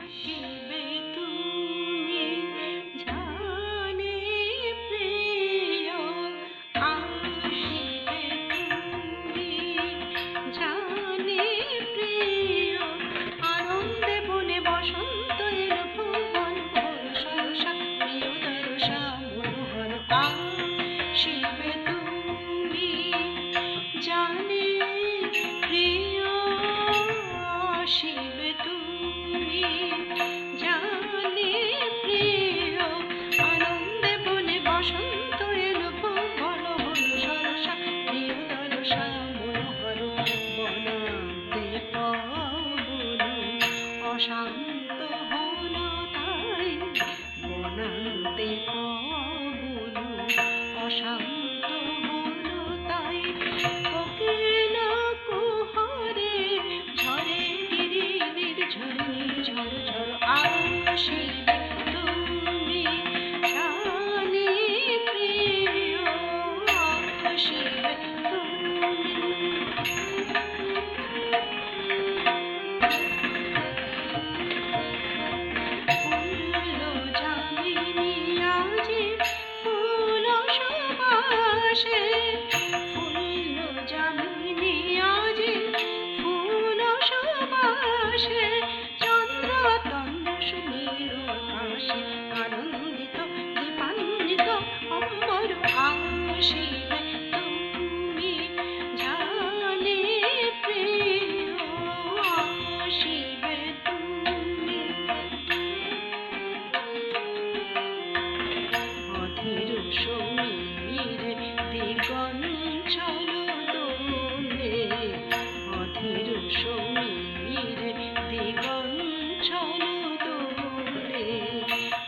আসিবে তুমি জানে প্রিয়, আসিবে তুমি জানে প্রিয়, আনন্দে বনে বসন্ত এলো ভুবন ভোর সরসা প্রিয় দরসা মনোহর, আসিবে তুমি জানে প্রিয়, আসিবে তুমি জানে প্রিয়, আনন্দে বনে বসন্ত এলো ভুবন হল সরসা প্রিয় দরসা মনোহর, বনান্তে পবন অশান্ত হলো তাই, বনান্তে পবন অশান্ত হলো তাই, কোকিল কুহরে ঝরে গিরি নির্ঝর নির্ঝর ঝর, আসিবে তুমি জানে প্রিয়, আসিবে তুমি। ফুল যামিনী আজি ফুল সুবাসে, ফুল যামিনী আজি ফুল সুবাসে, চন্দ্র তন্দ্র সুনীল আকাশে, আনন্দিত দীপান্বিত অম্বর, আসিবে তুমি জানে প্রিয়, আসিবে তুমি। অধীর সমীরে দিগঞ্চল দোলে, অধীর সমীরে দিগঞ্চল দোলে,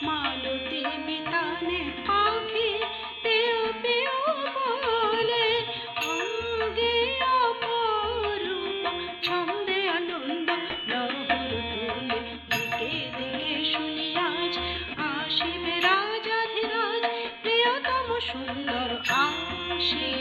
মালতী বিতানে পাখি পেয় পেয় বলে, অঙ্গে অপরূপ ছন্দে আনন্দ লহর তোলে, দিকে দিকে শুনি আজ আসিবে রাজাধিরাজ প্রিয়তম সুন্দর, আসিবে